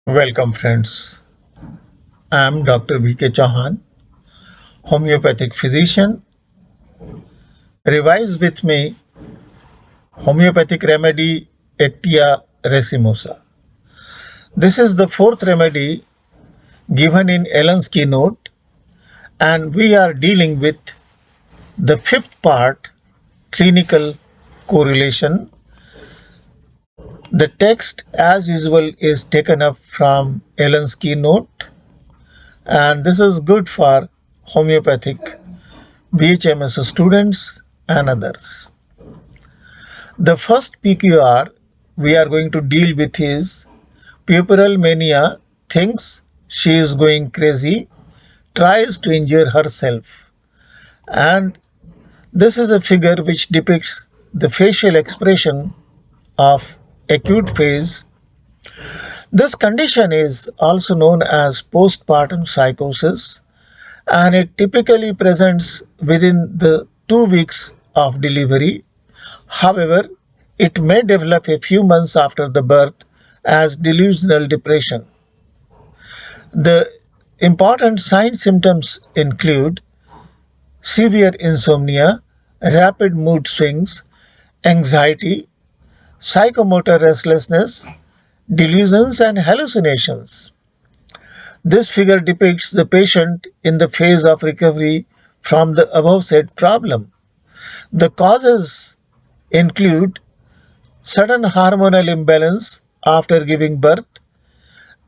Welcome friends. I am Dr. V.K. Chauhan, homeopathic physician. Revise with me homeopathic remedy Actaea Racemosa. This is the fourth remedy given in Ellen's Keynote, and we are dealing with the fifth part, Clinical Correlation. The text as usual is taken up from Ellen's Keynote, and this is good for homeopathic BHMS students and others. The first PQR we are going to deal with is puerperal mania, thinks she is going crazy, tries to injure herself. And this is a figure which depicts the facial expression of acute phase. This condition is also known as postpartum psychosis, and it typically presents within the 2 weeks of delivery. However, it may develop a few months after the birth as delusional depression. The important sign symptoms include severe insomnia, rapid mood swings, anxiety, psychomotor restlessness, delusions, and hallucinations. This figure depicts the patient in the phase of recovery from the above said problem. The causes include sudden hormonal imbalance after giving birth,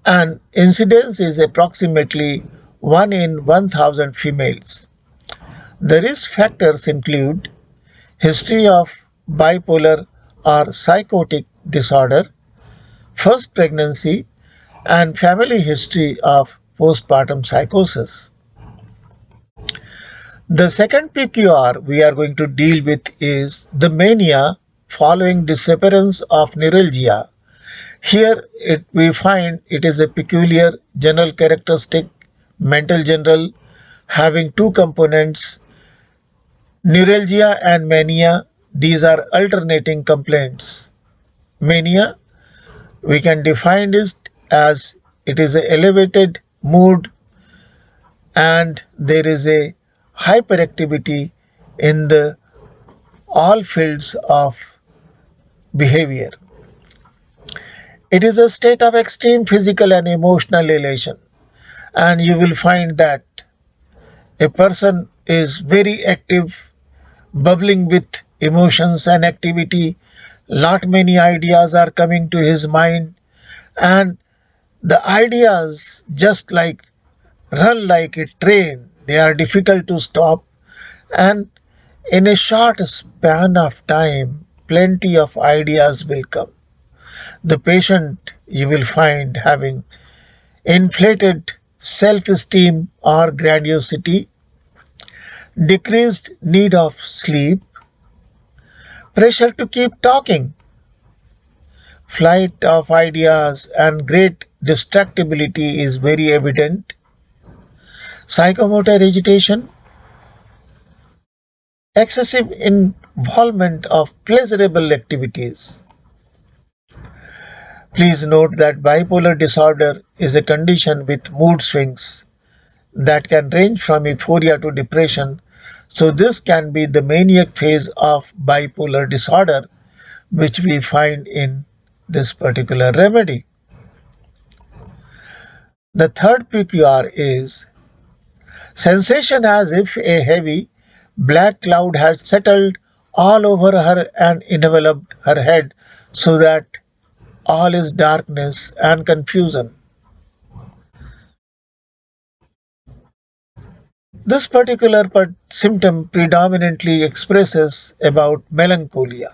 and incidence is approximately 1 in 1000 females. The risk factors include history of bipolar or psychotic disorder, first pregnancy, and family history of postpartum psychosis. The second PQR we are going to deal with is the mania following disappearance of neuralgia. Here we find it is a peculiar general characteristic, mental general, having two components, neuralgia and mania. These are alternating complaints. Mania, we can define it as it is an elevated mood and there is a hyperactivity in the all fields of behavior. It is a state of extreme physical and emotional elation, and you will find that a person is very active, bubbling with emotions and activity. Lot many ideas are coming to his mind, and the ideas just like run like a train. They are difficult to stop, and in a short span of time, plenty of ideas will come. The patient you will find having inflated self-esteem or grandiosity, decreased need of sleep, pressure to keep talking, flight of ideas, and great distractibility is very evident, psychomotor agitation, excessive involvement of pleasurable activities. Please note that bipolar disorder is a condition with mood swings that can range from euphoria to depression. So this can be the maniac phase of bipolar disorder, which we find in this particular remedy. The third PQR is sensation as if a heavy black cloud had settled all over her and enveloped her head so that all is darkness and confusion. This particular symptom predominantly expresses about melancholia.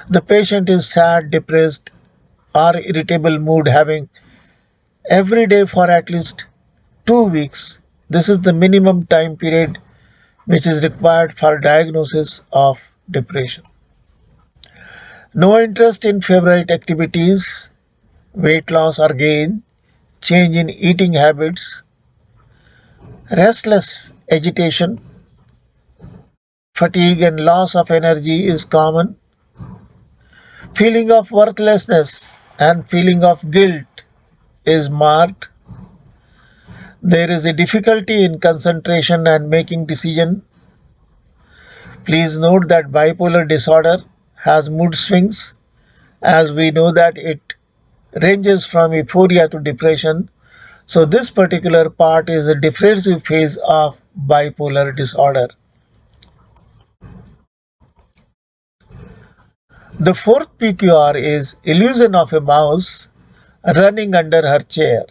The patient is sad, depressed, or irritable mood having every day for at least 2 weeks. This is the minimum time period which is required for diagnosis of depression. No interest in favorite activities, weight loss or gain, change in eating habits, restless agitation, fatigue and loss of energy is common, feeling of worthlessness and feeling of guilt is marked. There is a difficulty in concentration and making decision. Please note that bipolar disorder has mood swings, as we know that it ranges from euphoria to depression. So this particular part is a differential phase of bipolar disorder. The fourth PQR is illusion of a mouse running under her chair.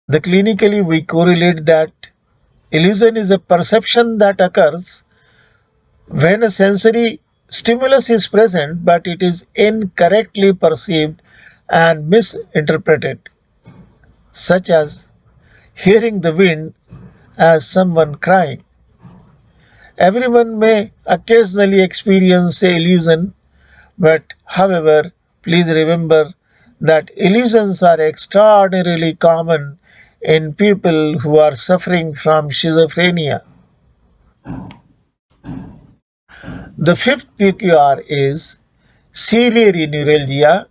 The clinically we correlate that illusion is a perception that occurs when a sensory stimulus is present but it is incorrectly perceived and misinterpreted, such as hearing the wind as someone crying. Everyone may occasionally experience a illusion, but however, please remember that illusions are extraordinarily common in people who are suffering from schizophrenia. The fifth PQR is ciliary neuralgia,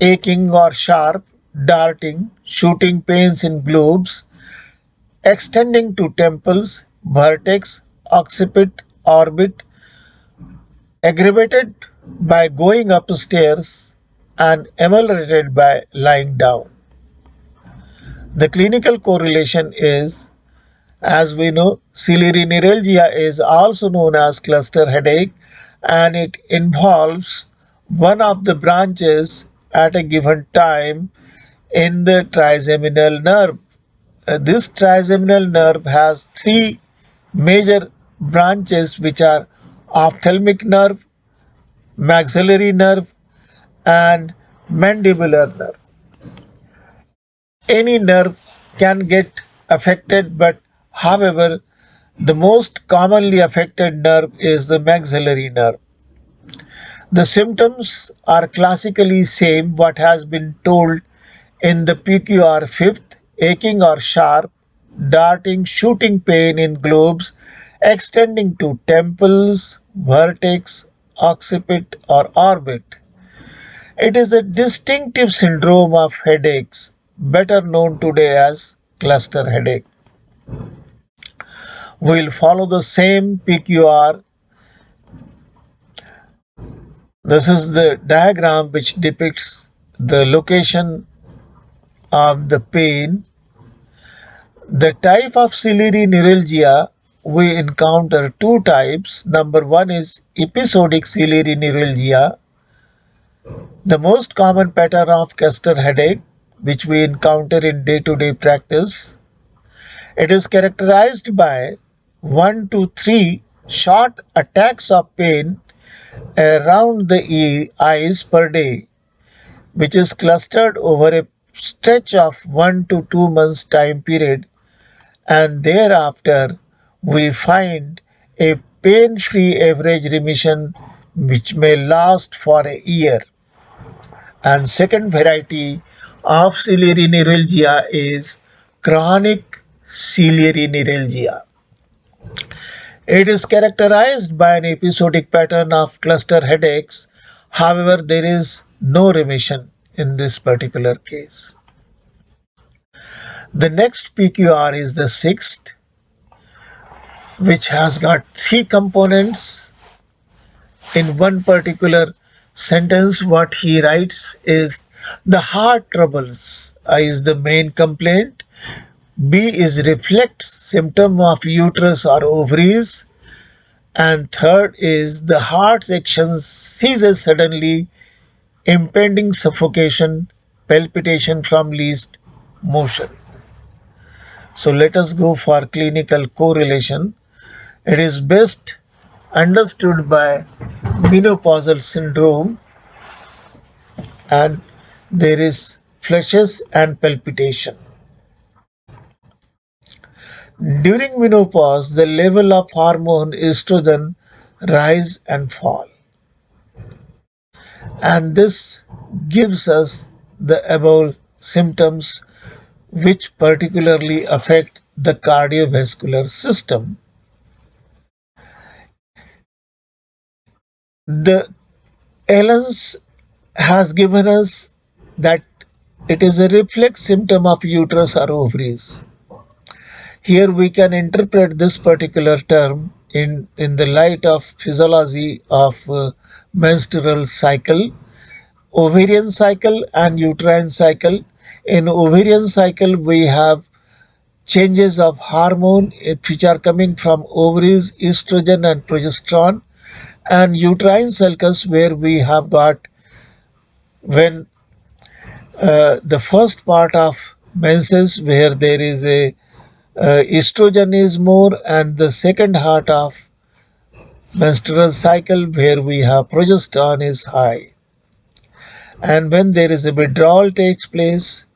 aching or sharp, darting, shooting pains in globes, extending to temples, vertex, occipit, orbit, aggravated by going upstairs and ameliorated by lying down. The clinical correlation is, as we know, ciliary neuralgia is also known as cluster headache, and it involves one of the branches at a given time in the trigeminal nerve. This trigeminal nerve has three major branches, which are ophthalmic nerve, maxillary nerve, and mandibular nerve. Any nerve can get affected, but however, the most commonly affected nerve is the maxillary nerve. The symptoms are classically same what has been told in the PQR fifth: aching or sharp, darting, shooting pain in globes, extending to temples, vertex, occipit or orbit. It is a distinctive syndrome of headaches, better known today as cluster headache. We will follow the same PQR. This is the diagram which depicts the location of the pain. The type of ciliary neuralgia, we encounter two types. Number one is episodic ciliary neuralgia, the most common pattern of cluster headache which we encounter in day-to-day practice. It is characterized by 1 to 3 short attacks of pain around the eyes per day, which is clustered over a stretch of 1 to 2 months time period, and thereafter we find a pain-free average remission which may last for a year. And second variety of ciliary neuralgia is chronic ciliary neuralgia. It is characterized by an episodic pattern of cluster headaches. However, there is no remission in this particular case. The next PQR is the sixth, which has got three components. In one particular sentence, what he writes is the heart troubles is the main complaint. B is reflex symptom of uterus or ovaries. And third is the heart action ceases suddenly, impending suffocation, palpitation from least motion. So let us go for clinical correlation. It is best understood by menopausal syndrome, and there is flushes and palpitation. During menopause, the level of hormone estrogen rise and fall, and this gives us the above symptoms which particularly affect the cardiovascular system. The Allen's has given us that it is a reflex symptom of uterus or ovaries. Here we can interpret this particular term in the light of physiology of menstrual cycle, ovarian cycle and uterine cycle. In ovarian cycle we have changes of hormone which are coming from ovaries, estrogen and progesterone, and uterine cycles where we have got when the first part of menses where there is a estrogen is more, and the second part of menstrual cycle where we have progesterone is high, and when there is a withdrawal takes place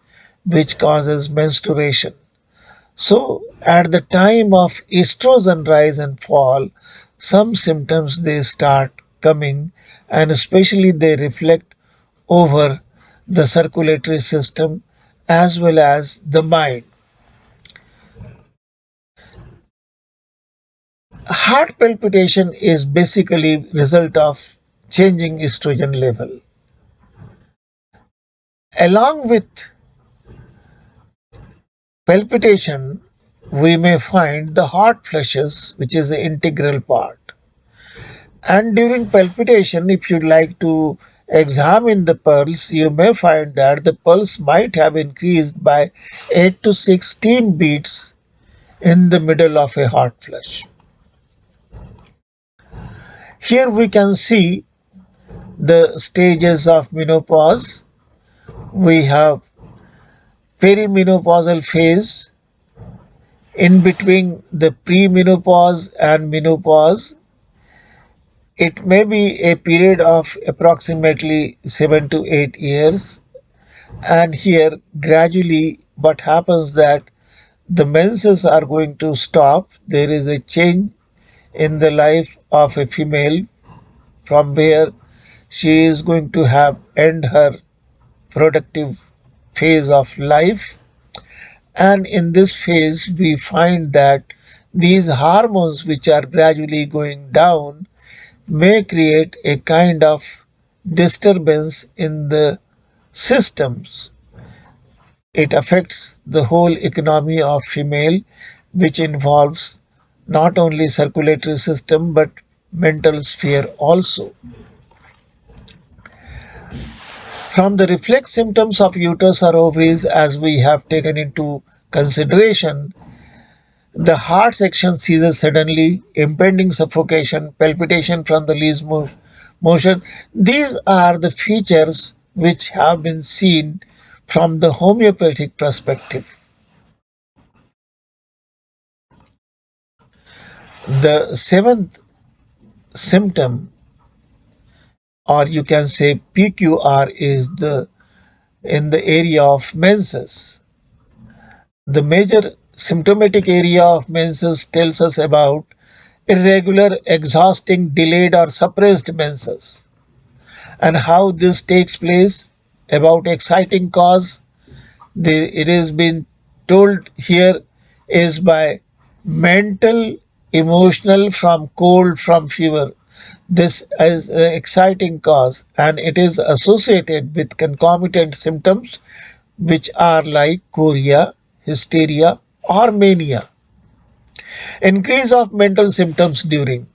which causes menstruation. So at the time of estrogen rise and fall, some symptoms they start coming, and especially they reflect over the circulatory system as well as the mind. Heart palpitation is basically result of changing estrogen level. Along with palpitation, we may find the heart flushes, which is an integral part. And during palpitation, if you'd like to examine the pulse, you may find that the pulse might have increased by 8 to 16 beats in the middle of a heart flush. Here we can see the stages of menopause. We have perimenopausal phase. In between the premenopause and menopause, it may be a period of approximately 7 to 8 years. And here gradually what happens that the menses are going to stop. There is a change in the life of a female from where she is going to have end her productive phase of life. And in this phase we find that these hormones which are gradually going down may create a kind of disturbance in the systems. It affects the whole economy of female, which involves not only circulatory system but mental sphere also. From the reflex symptoms of uterus or ovaries, as we have taken into consideration, the heart section seizes suddenly, impending suffocation, palpitation from the least motion. These are the features which have been seen from the homeopathic perspective. The seventh symptom, or you can say PQR, is in the area of menses. The major symptomatic area of menses tells us about irregular, exhausting, delayed or suppressed menses, and how this takes place. About exciting cause, it has been told here is by mental, emotional, from cold, from fever. This is an exciting cause, and it is associated with concomitant symptoms which are like chorea, hysteria or mania. Increase of mental symptoms during.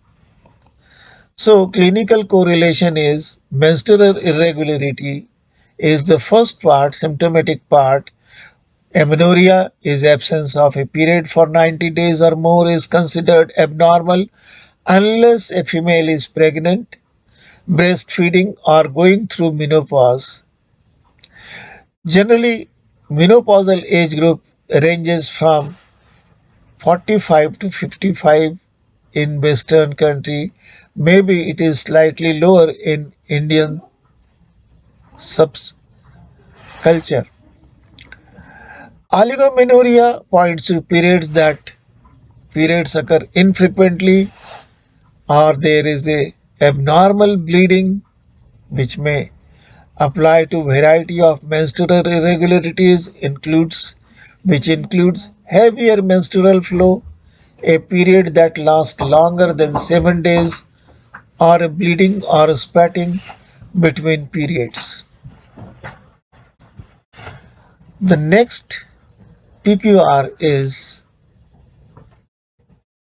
So clinical correlation is menstrual irregularity is the first part, symptomatic part. Amenorrhea is absence of a period for 90 days or more is considered abnormal unless a female is pregnant, breastfeeding or going through menopause. Generally, menopausal age group ranges from 45 to 55 in Western country. Maybe it is slightly lower in Indian subculture. Oligomenorrhea points to periods occur infrequently, or there is a abnormal bleeding which may apply to variety of menstrual irregularities which includes heavier menstrual flow, a period that lasts longer than 7 days, or a bleeding or a spotting between periods. The next PQR is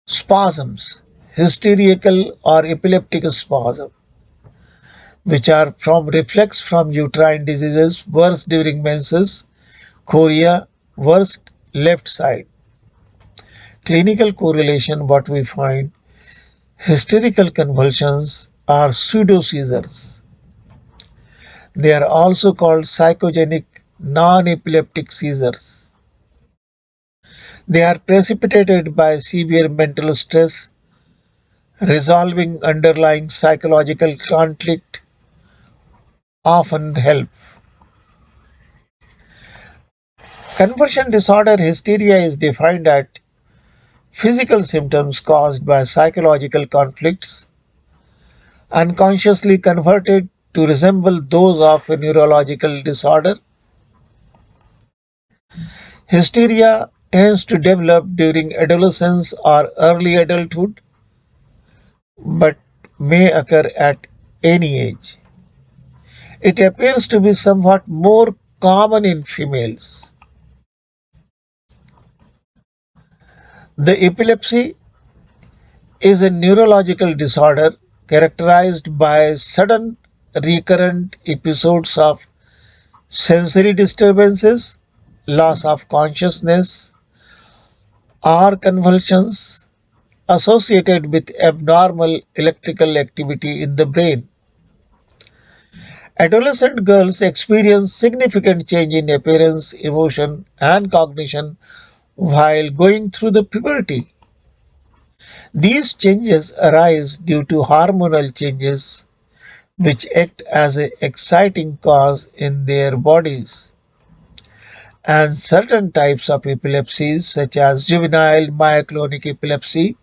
spasms, hysterical or epileptic spasm, which are from reflex from uterine diseases, worse during menses, chorea, worst left side. Clinical correlation, what we find, hysterical convulsions are pseudo seizures. They are also called psychogenic non-epileptic seizures. They are precipitated by severe mental stress, resolving underlying psychological conflict often help. Conversion disorder hysteria is defined as physical symptoms caused by psychological conflicts, unconsciously converted to resemble those of a neurological disorder. Hysteria tends to develop during adolescence or early adulthood, but may occur at any age. It appears to be somewhat more common in females. The epilepsy is a neurological disorder characterized by sudden recurrent episodes of sensory disturbances, loss of consciousness, or convulsions associated with abnormal electrical activity in the brain. Adolescent girls experience significant change in appearance, emotion, and cognition while going through the puberty. These changes arise due to hormonal changes which act as an exciting cause in their bodies. And certain types of epilepsies, such as juvenile myoclonic epilepsy,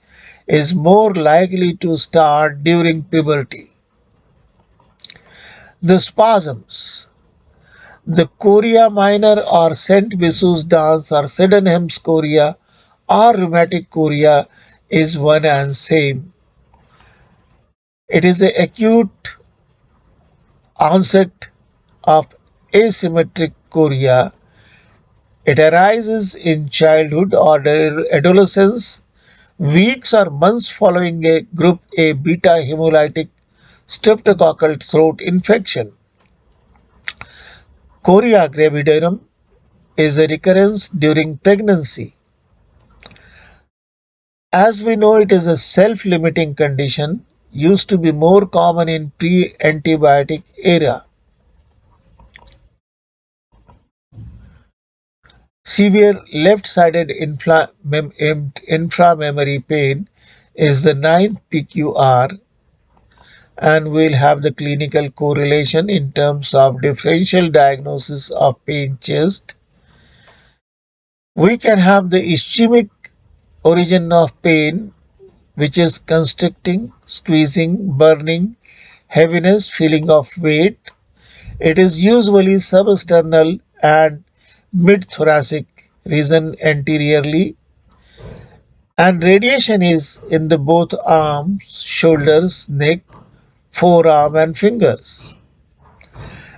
is more likely to start during puberty. The spasms. The chorea minor or Saint Vitus dance or Sydenham's chorea or rheumatic chorea is one and same. It is an acute onset of asymmetric chorea. It arises in childhood or adolescence, weeks or months following a group A beta hemolytic streptococcal throat infection. Chorea gravidarum is a recurrence during pregnancy. As we know, it is a self-limiting condition, used to be more common in pre-antibiotic era. Severe left-sided inframammary pain is the ninth PQR, and we'll have the clinical correlation in terms of differential diagnosis of pain chest. We can have the ischemic origin of pain, which is constricting, squeezing, burning, heaviness, feeling of weight. It is usually substernal and mid-thoracic region anteriorly, and radiation is in the both arms, shoulders, neck, forearm and fingers.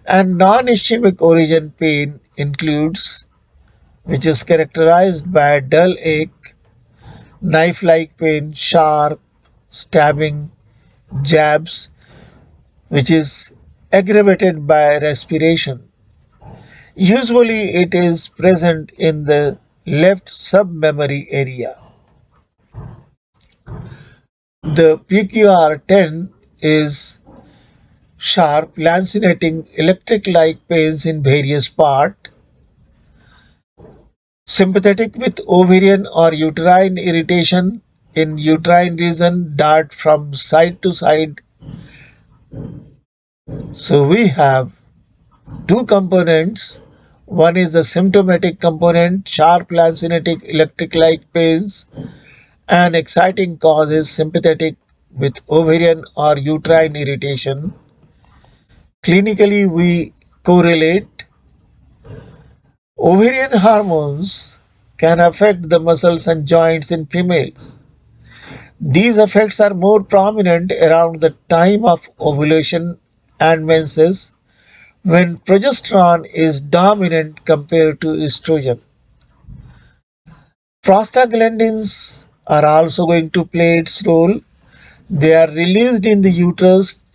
And non-ischemic origin pain includes, which is characterized by dull ache, knife-like pain, sharp, stabbing, jabs, which is aggravated by respiration. Usually it is present in the left submammary area. The PQR10 is sharp, lancinating, electric-like pains in various parts, sympathetic with ovarian or uterine irritation in uterine region, dart from side to side. So we have two components. One is the symptomatic component, sharp, lancinating, electric-like pains, and exciting cause is sympathetic with ovarian or uterine irritation. Clinically, we correlate. Ovarian hormones can affect the muscles and joints in females. These effects are more prominent around the time of ovulation and menses when progesterone is dominant compared to estrogen. Prostaglandins are also going to play its role. They are released in the uterus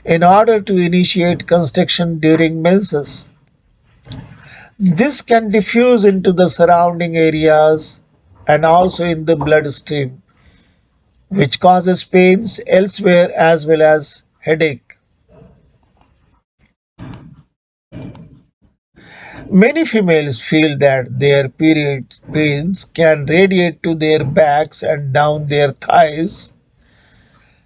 in order to initiate constriction during menses. This can diffuse into the surrounding areas and also in the bloodstream, which causes pains elsewhere as well as headache. Many females feel that their period pains can radiate to their backs and down their thighs,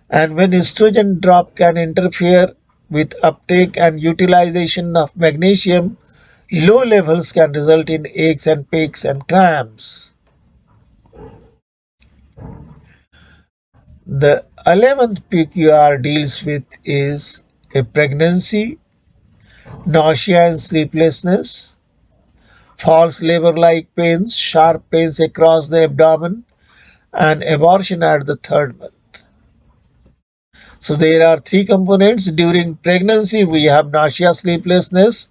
and when estrogen drop can interfere with uptake and utilization of magnesium, low levels can result in aches and pains and cramps. The 11th PQR deals with is a pregnancy, nausea and sleeplessness, false labor-like pains, sharp pains across the abdomen, and abortion at the third month. So there are three components. During pregnancy, we have nausea, sleeplessness,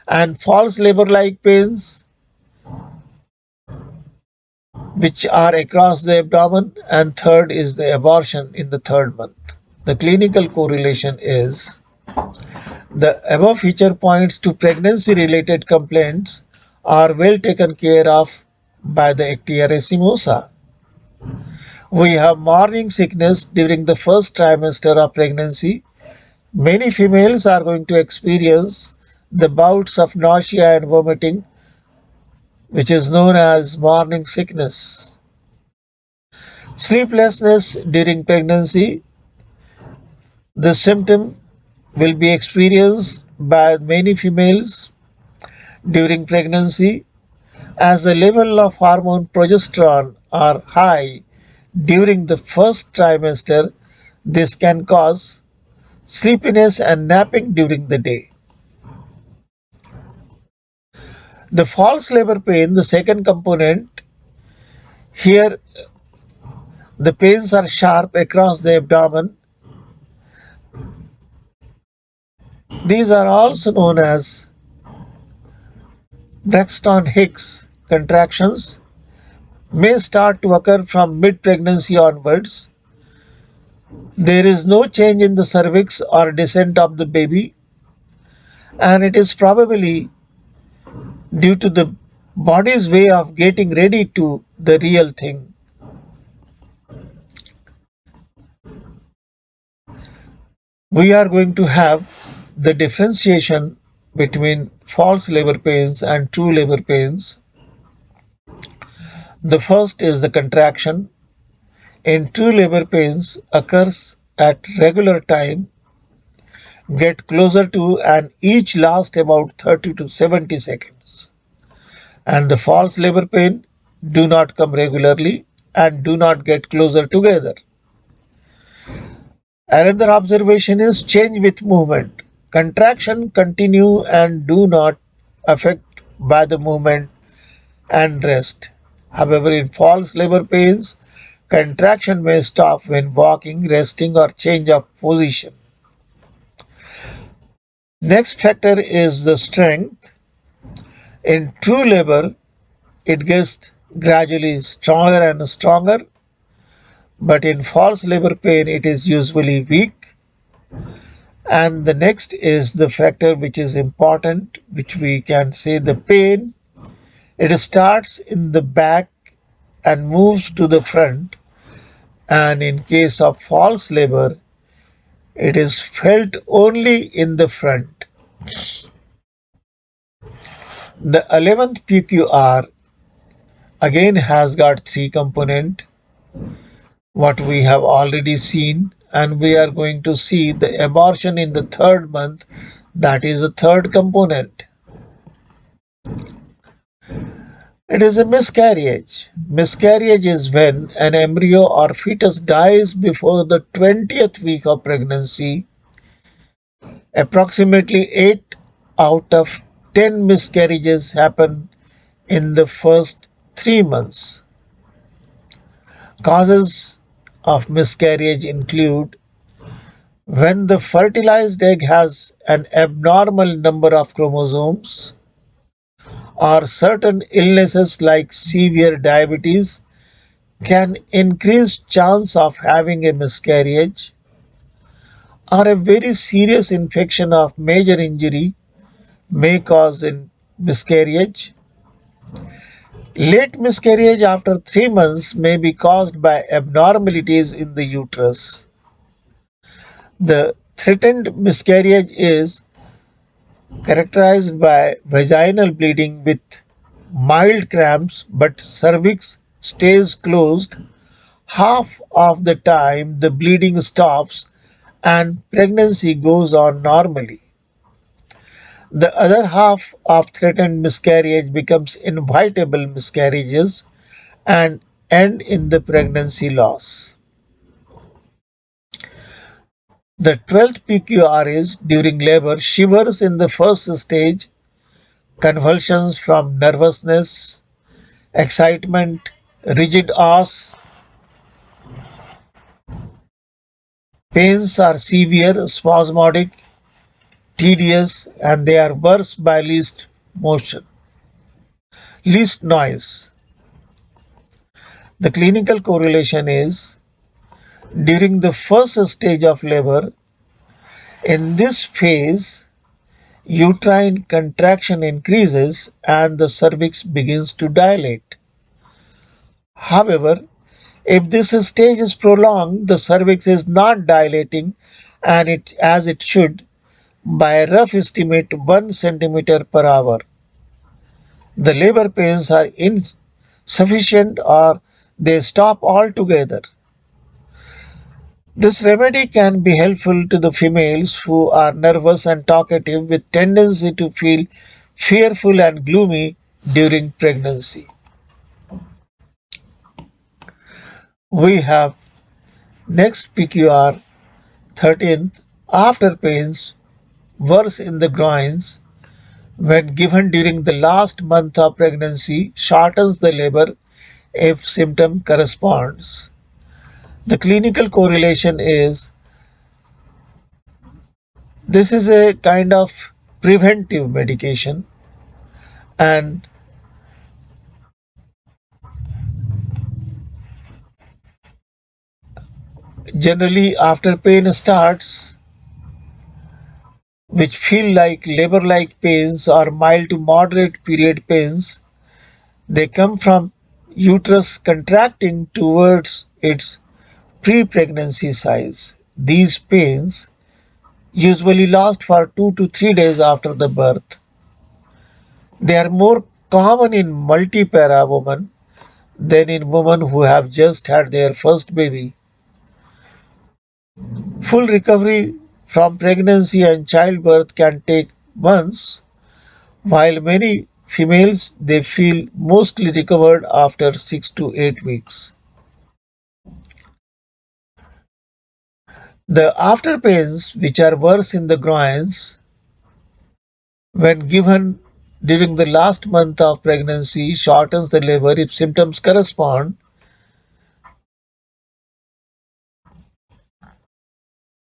and false labor-like pains, which are across the abdomen, and third is the abortion in the third month. The clinical correlation is the above feature points to pregnancy-related complaints are well taken care of by the Actaea Racemosa. We have morning sickness during the first trimester of pregnancy. Many females are going to experience the bouts of nausea and vomiting, which is known as morning sickness. Sleeplessness during pregnancy. The symptom will be experienced by many females during pregnancy as the level of hormone progesterone are high during the first trimester. This can cause sleepiness and napping during the day. The false labor pain, the second component, here the pains are sharp across the abdomen. These are also known as Braxton Hicks contractions, may start to occur from mid-pregnancy onwards. There is no change in the cervix or descent of the baby, and it is probably due to the body's way of getting ready to the real thing. We are going to have the differentiation between false labor pains and true labor pains. The first is the contraction. In true labor pains occurs at regular time, get closer to, and each last about 30 to 70 seconds. And the false labor pain do not come regularly and do not get closer together. Another observation is change with movement. Contraction continue and do not affect by the movement and rest. However, in false labor pains, contraction may stop when walking, resting, or change of position. Next factor is the strength. In true labor, it gets gradually stronger and stronger, but in false labor pain, it is usually weak. And the next is the factor which is important, which we can say the pain. It starts in the back and moves to the front, and in case of false labor, it is felt only in the front. The 11th PQR again has got three components, what we have already seen, and we are going to see the abortion in the third month, that is the third component. It is a miscarriage. Miscarriage is when an embryo or fetus dies before the 20th week of pregnancy. Approximately 8 out of 10 miscarriages happen in the first 3 months. Causes of miscarriage include When the fertilized egg has an abnormal number of chromosomes, or certain illnesses like severe diabetes can increase chance of having a miscarriage, or a very serious infection of major injury may cause a miscarriage. Late miscarriage after 3 months may be caused by abnormalities in the uterus. The threatened miscarriage is characterized by vaginal bleeding with mild cramps, but cervix stays closed. Half of the time the bleeding stops and pregnancy goes on normally. The other half of threatened miscarriage becomes inevitable miscarriages and end in the pregnancy loss. The 12th PQR is during labor, shivers in the first stage, convulsions from nervousness, excitement, rigid os, pains are severe, spasmodic, tedious, and they are worse by least noise. The clinical correlation is during the first stage of labor. In this phase, uterine contraction increases and the cervix begins to dilate. However, if this stage is prolonged, the cervix is not dilating and as it should by a rough estimate 1 centimeter per hour. The labor pains are insufficient or they stop altogether. This remedy can be helpful to the females who are nervous and talkative with tendency to feel fearful and gloomy during pregnancy. We have next PQR 13th, after pains worse in the groins when given during the last month of pregnancy shortens the labor if symptom corresponds. The clinical correlation is this is a kind of preventive medication, and generally after pain starts, which feel like labor-like pains or mild to moderate period pains, they come from uterus contracting towards its pre-pregnancy size. These pains usually last for 2 to 3 days after the birth. They are more common in multipara women than in women who have just had their first baby. Full recovery from pregnancy and childbirth can take months, while many females they feel mostly recovered after 6 to 8 weeks. The after pains, which are worse in the groins, when given during the last month of pregnancy, shortens the labor if symptoms correspond.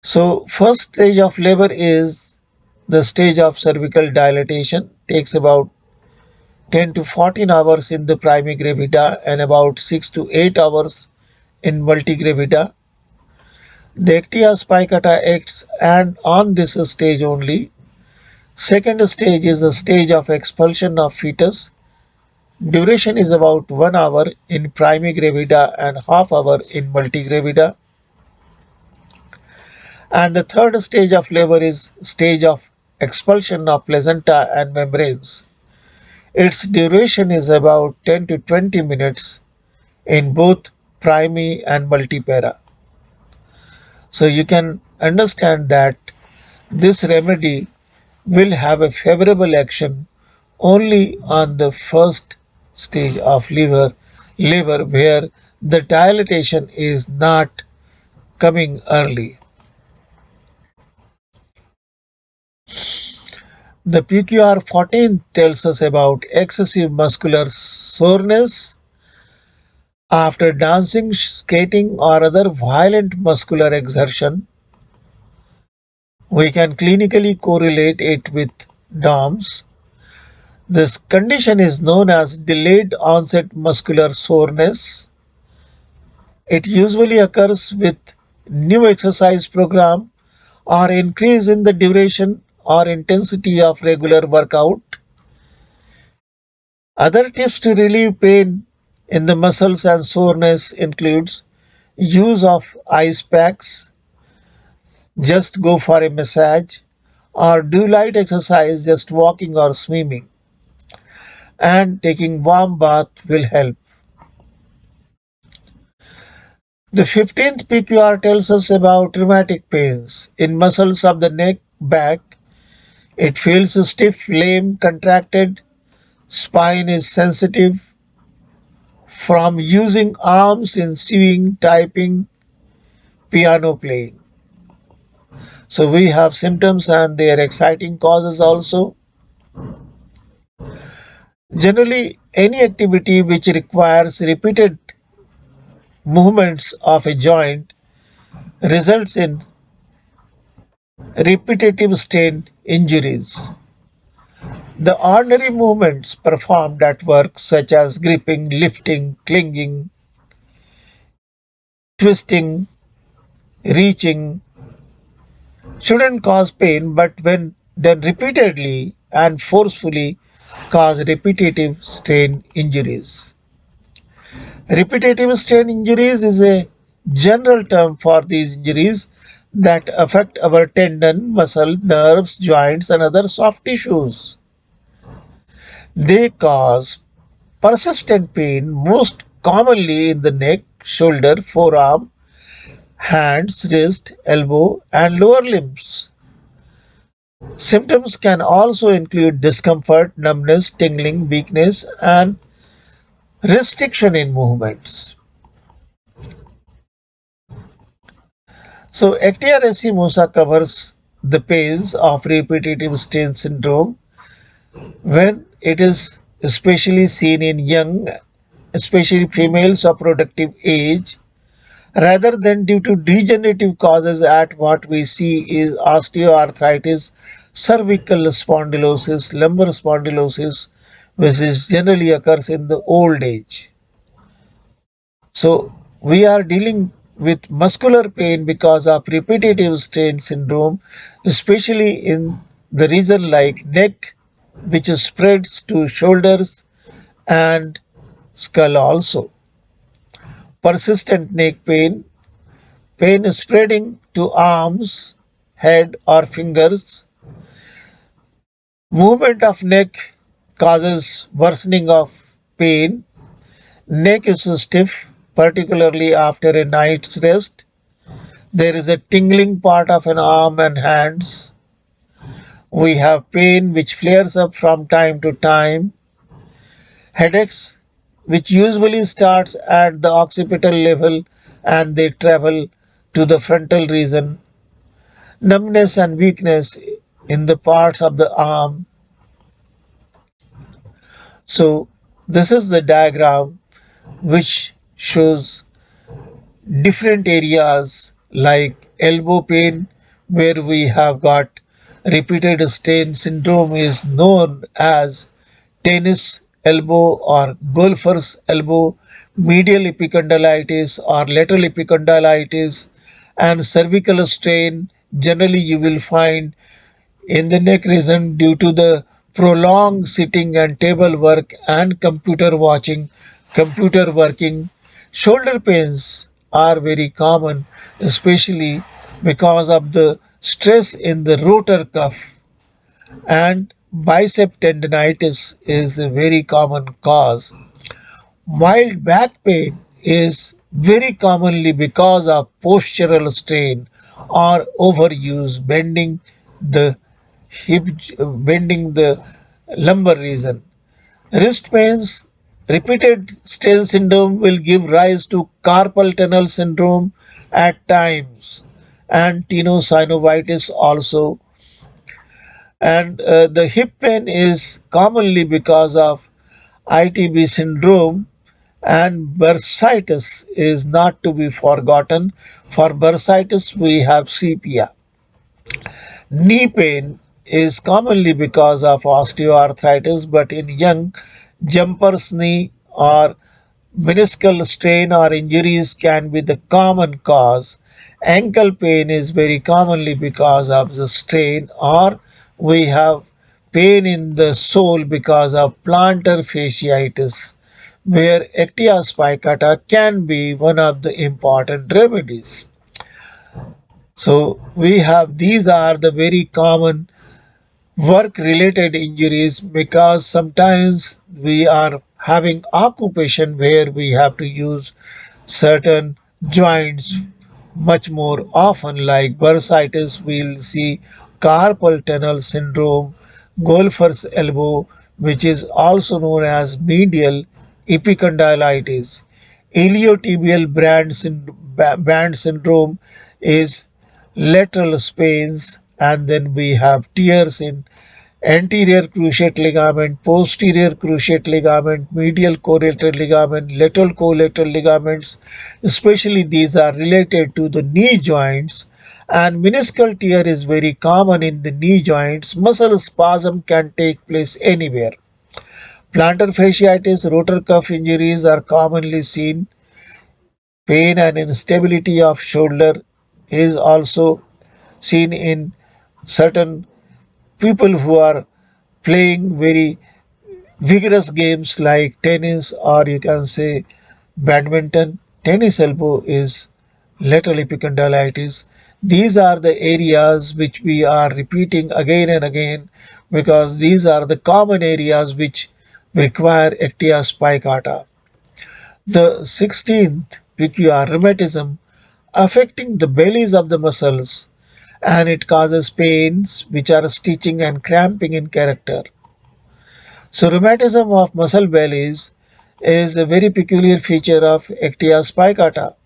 So, first stage of labor is the stage of cervical dilatation, takes about 10 to 14 hours in the primigravida and about 6 to 8 hours in multigravida. The Actaea spicata acts and on this stage only. Second stage is a stage of expulsion of fetus. Duration is about 1 hour in primigravida and half hour in multigravida. And the third stage of labor is stage of expulsion of placenta and membranes. Its duration is about 10 to 20 minutes in both primi and multipara. So you can understand that this remedy will have a favorable action only on the first stage of labor where the dilatation is not coming early. The PQR 14 tells us about excessive muscular soreness after dancing, skating, or other violent muscular exertion. We can clinically correlate it with DOMS. This condition is known as delayed onset muscular soreness. It usually occurs with new exercise program or increase in the duration or intensity of regular workout. Other tips to relieve pain in the muscles and soreness includes use of ice packs, just go for a massage, or do light exercise, just walking or swimming, and taking warm bath will help. The 15th PQR tells us about rheumatic pains in muscles of the neck, back. It feels stiff, lame, contracted. Spine is sensitive from using arms in sewing, typing, piano playing. So we have symptoms and their exciting causes also. Generally, any activity which requires repeated movements of a joint results in repetitive strain injuries. The ordinary movements performed at work, such as gripping, lifting, clinging, twisting, reaching, shouldn't cause pain, but when done repeatedly and forcefully, cause repetitive strain injuries. Repetitive strain injuries is a general term for these injuries that affect our tendon, muscle, nerves, joints, and other soft tissues. They cause persistent pain, most commonly in the neck, shoulder, forearm, hands, wrist, elbow, and lower limbs. Symptoms can also include discomfort, numbness, tingling, weakness, and restriction in movements. So, Actaea Racemosa covers the pains of repetitive strain syndrome when it is especially seen in young, especially females of productive age, rather than due to degenerative causes. At what we see is osteoarthritis, cervical spondylosis, lumbar spondylosis, which is generally occurs in the old age. So we are dealing with muscular pain because of repetitive strain syndrome, especially in the region like neck, which spreads to shoulders and skull also. Persistent neck pain, pain spreading to arms, head or fingers. Movement of neck causes worsening of pain. Neck is stiff, particularly after a night's rest. There is a tingling part of an arm and hands. We have pain which flares up from time to time. Headaches, which usually starts at the occipital level and they travel to the frontal region. Numbness and weakness in the parts of the arm. So this is the diagram which shows different areas like elbow pain, where we have got repeated strain syndrome is known as tennis elbow or golfer's elbow, medial epicondylitis or lateral epicondylitis, and cervical strain generally you will find in the neck region due to the prolonged sitting and table work and computer watching, computer working. Shoulder pains are very common, especially because of the stress in the rotor cuff, and bicep tendinitis is a very common cause. Mild back pain is very commonly because of postural strain or overuse, the hip, bending the lumbar region. Wrist pains, repeated strain syndrome will give rise to carpal tunnel syndrome at times, and tenosynovitis also. And the hip pain is commonly because of ITB syndrome, and bursitis is not to be forgotten. For bursitis, we have sepia. Knee pain is commonly because of osteoarthritis, but in young jumpers, knee or meniscal strain or injuries can be the common cause. Ankle pain is very commonly because of the strain, or we have pain in the sole because of plantar fasciitis, where Actaea spicata can be one of the important remedies. So we have these are the very common work related injuries, because sometimes we are having occupation where we have to use certain joints much more often, like bursitis. We'll see carpal tunnel syndrome, golfer's elbow, which is also known as medial epicondylitis. Iliotibial band syndrome is lateral pains, and then we have tears in anterior cruciate ligament, posterior cruciate ligament, medial collateral ligament, lateral collateral ligaments. Especially these are related to the knee joints, and meniscal tear is very common in the knee joints. Muscle spasm can take place anywhere. Plantar fasciitis, rotor cuff injuries are commonly seen. Pain and instability of shoulder is also seen in certain people who are playing very vigorous games like tennis, or you can say badminton. Tennis elbow is lateral epicondylitis. These are the areas which we are repeating again and again, because these are the common areas which require Actaea spicata. The 16th PQR, rheumatism, affecting the bellies of the muscles, and it causes pains which are stitching and cramping in character. So rheumatism of muscle bellies is a very peculiar feature of Actaea spicata.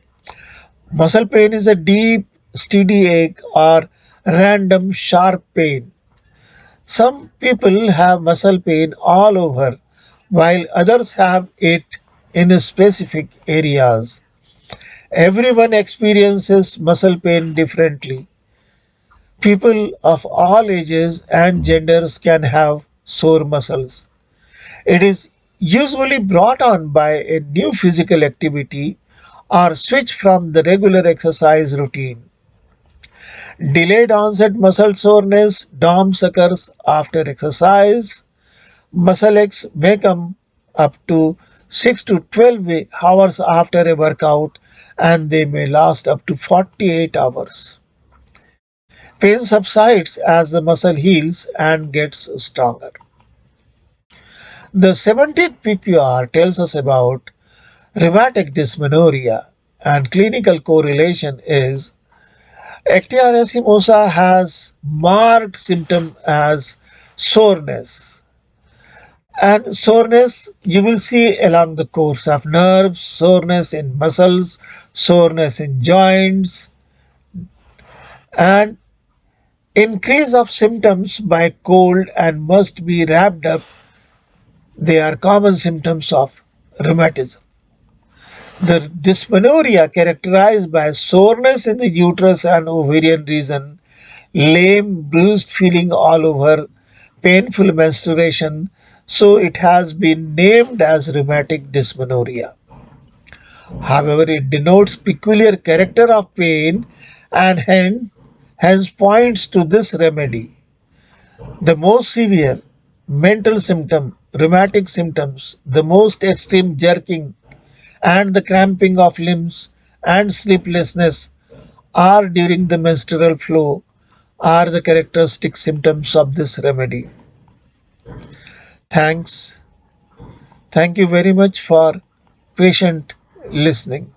Muscle pain is a deep, steady ache or random sharp pain. Some people have muscle pain all over, while others have it in specific areas. Everyone experiences muscle pain differently. People of all ages and genders can have sore muscles. It is usually brought on by a new physical activity or switch from the regular exercise routine. Delayed onset muscle soreness DOMS occurs after exercise. Muscle aches may come up to 6 to 12 hours after a workout, and they may last up to 48 hours. Pain subsides as the muscle heals and gets stronger. The 17th PQR tells us about rheumatic dysmenorrhea, and clinical correlation is Actaea Racemosa has marked symptom as soreness. And soreness you will see along the course of nerves, soreness in muscles, soreness in joints, and increase of symptoms by cold and must be wrapped up. They are common symptoms of rheumatism. The dysmenorrhea characterized by soreness in the uterus and ovarian region, lame, bruised feeling all over, painful menstruation, so it has been named as rheumatic dysmenorrhea. However, it denotes peculiar character of pain and hence points to this remedy. The most severe mental symptom, rheumatic symptoms, the most extreme jerking and the cramping of limbs and sleeplessness are during the menstrual flow are the characteristic symptoms of this remedy. Thanks. Thank you very much for patient listening.